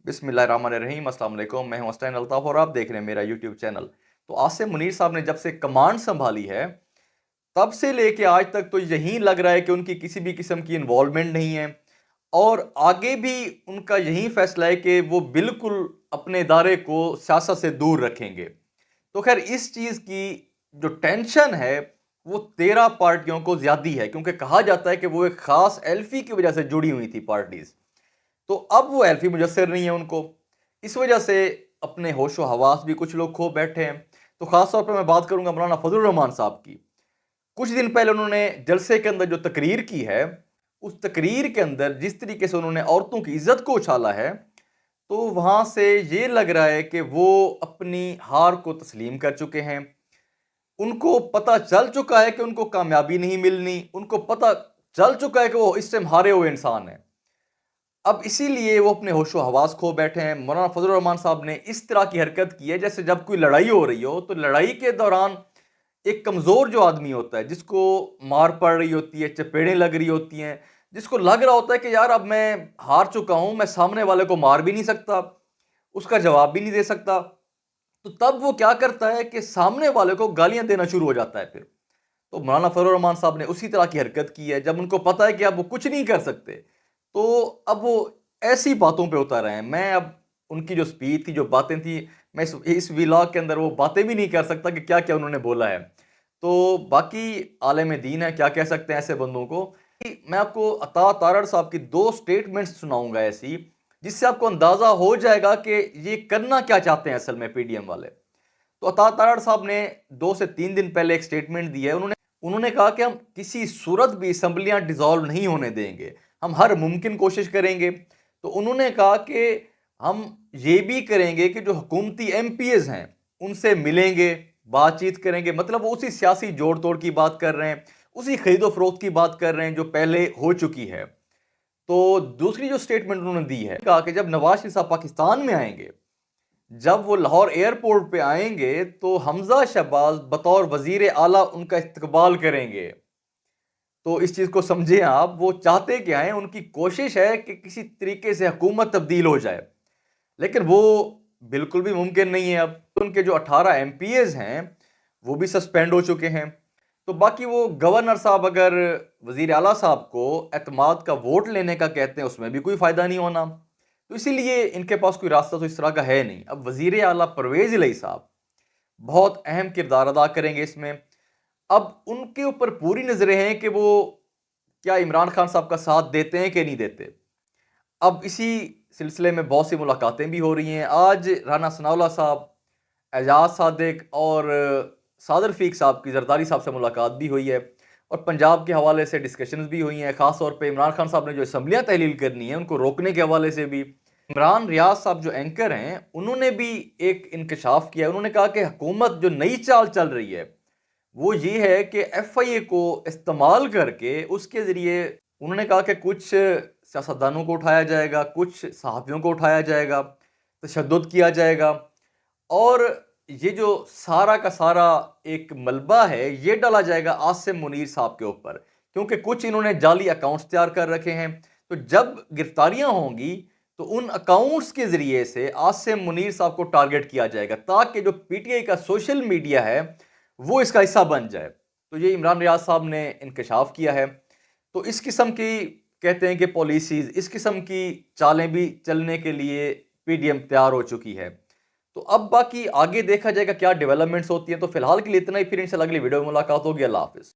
बिस्मिल्लाहिर्रहमानिर्रहीम, अस्सलाम वालेकुम। मैं हूं अस्टैन अल्ताफ और आप देख रहे हैं मेरा यूट्यूब चैनल। तो आसिम मुनीर साहब ने जब से कमांड संभाली है तब से लेके आज तक तो यही लग रहा है कि उनकी किसी भी किस्म की इन्वॉल्वमेंट नहीं है और आगे भी उनका यही फैसला है कि वो बिल्कुल अपने इदारे को सियासत से दूर रखेंगे। तो खैर इस चीज़ की जो टेंशन है वो 13 पार्टियों को ज्यादा है, क्योंकि कहा जाता है कि वो एक खास एल्फी की वजह से जुड़ी हुई थी पार्टीज। तो अब वो एल्फी मुयसर नहीं है उनको, इस वजह से अपने होशो हवास भी कुछ लोग खो बैठे हैं। तो खास तौर पर मैं बात करूंगा मौलाना फजलुर रहमान साहब की। कुछ दिन पहले उन्होंने जलसे के अंदर जो तकरीर की है, उस तकरीर के अंदर जिस तरीके से उन्होंने औरतों की इज्जत को उछाला है, तो वहां से ये लग रहा है कि वो अपनी हार को तस्लीम कर चुके हैं। उनको पता चल चुका है कि उनको कामयाबी नहीं मिलनी, उनको पता चल चुका है कि वो इस टाइम हारे हुए इंसान हैं। अब इसीलिए वो अपने होशो हवास खो बैठे हैं। मौलाना फजल रहमान साहब ने इस तरह की हरकत की है जैसे जब कोई लड़ाई हो रही हो तो लड़ाई के दौरान एक कमज़ोर जो आदमी होता है, जिसको मार पड़ रही होती है, चपेड़ें लग रही होती हैं, जिसको लग रहा होता है कि यार अब मैं हार चुका हूं, मैं सामने वाले को मार भी नहीं सकता, उसका जवाब भी नहीं दे सकता, तो तब वो क्या करता है कि सामने वाले को गालियां देना शुरू हो जाता है। फिर तो मौलाना फजल रहमान साहब ने उसी तरह की हरकत की है। जब उनको पता है कि अब वो कुछ नहीं कर सकते, तो अब वो ऐसी बातों पे उतर रहे हैं। मैं अब उनकी जो स्पीच थी, जो बातें थी, मैं इस व्लॉग के अंदर वो बातें भी नहीं कर सकता कि क्या क्या उन्होंने बोला है। तो बाकी आलम दीन है, क्या कह सकते हैं ऐसे बंदों को। मैं आपको अता तारड़ साहब की दो स्टेटमेंट्स सुनाऊंगा ऐसी, जिससे आपको अंदाजा हो जाएगा कि ये करना क्या चाहते हैं असल में पीडीएम वाले। तो अता तारड़ साहब ने 2 से 3 दिन पहले एक स्टेटमेंट दी है। उन्होंने उन्होंने कहा कि हम किसी सूरत भी असम्बलियां डिसॉल्व नहीं होने देंगे, हम हर मुमकिन कोशिश करेंगे। तो उन्होंने कहा कि हम ये भी करेंगे कि जो हुकूमती एमपीएस हैं उनसे मिलेंगे, बातचीत करेंगे। मतलब वो उसी सियासी जोड़ तोड़ की बात कर रहे हैं, उसी खरीदो फरोख्त की बात कर रहे हैं जो पहले हो चुकी है। तो दूसरी जो स्टेटमेंट उन्होंने दी है, कहा कि जब नवाज शरीफ साहब पाकिस्तान में आएंगे, जब वो लाहौर एयरपोर्ट पे आएंगे, तो हमजा शहबाज बतौर वजीर आला उनका इस्तकबाल करेंगे। तो इस चीज को समझें आप, वो चाहते क्या हैं, उनकी कोशिश है कि किसी तरीके से हुकूमत तब्दील हो जाए, लेकिन वो बिल्कुल भी मुमकिन नहीं है। अब उनके जो 18 एमपीएज हैं वो भी सस्पेंड हो चुके हैं। तो बाकी वो गवर्नर साहब अगर वजीर आला साहब को एतमाद का वोट लेने का कहते हैं, उसमें भी कोई फायदा नहीं होना। तो इसीलिए इनके पास कोई रास्ता तो इस तरह का है नहीं। अब वजीर आला परवेज इलाही साहब बहुत अहम किरदार अदा करेंगे इसमें। अब उनके ऊपर पूरी नजरें हैं कि वो क्या इमरान खान साहब का साथ देते हैं कि नहीं देते। अब इसी सिलसिले में बहुत सी मुलाकातें भी हो रही हैं। आज राना सनाउल्लाह साहब, एजाज सादिक और सादर फीक साहब की जरदारी साहब से मुलाकात भी हुई है और पंजाब के हवाले से डिस्कशंस भी हुई हैं। खास तौर पे इमरान खान साहब ने जो असम्बलियाँ तहलील करनी है उनको रोकने के हवाले से भी। इमरान रियाज साहब जो एंकर हैं, उन्होंने भी एक इंकशाफ किया। उन्होंने कहा कि हुकूमत जो नई चाल चल रही है वो ये है कि एफआईए को इस्तेमाल करके उसके ज़रिए, उन्होंने कहा कि कुछ सियासतदानों को उठाया जाएगा, कुछ सहाफ़ियों को उठाया जाएगा, तशद्दुद किया जाएगा, और ये जो सारा का सारा एक मलबा है ये डाला जाएगा आसिम मुनीर साहब के ऊपर, क्योंकि कुछ इन्होंने जाली अकाउंट्स तैयार कर रखे हैं। तो जब गिरफ्तारियां होंगी तो उन अकाउंट्स के ज़रिए से आसिम मुनीर साहब को टारगेट किया जाएगा, ताकि जो पीटीआई का सोशल मीडिया है वो इसका हिस्सा बन जाए। तो ये इमरान रियाज साहब ने इंकशाफ किया है। तो इस किस्म की, कहते हैं कि पॉलिसीज, इस किस्म की चालें भी चलने के लिए पीडीएम तैयार हो चुकी है। तो अब बाकी आगे देखा जाएगा क्या डेवलपमेंट्स होती हैं। तो फिलहाल के लिए इतना ही, फिर इंशाल्लाह अगली वीडियो में मुलाकात होगी। अल्लाह हाफिज़।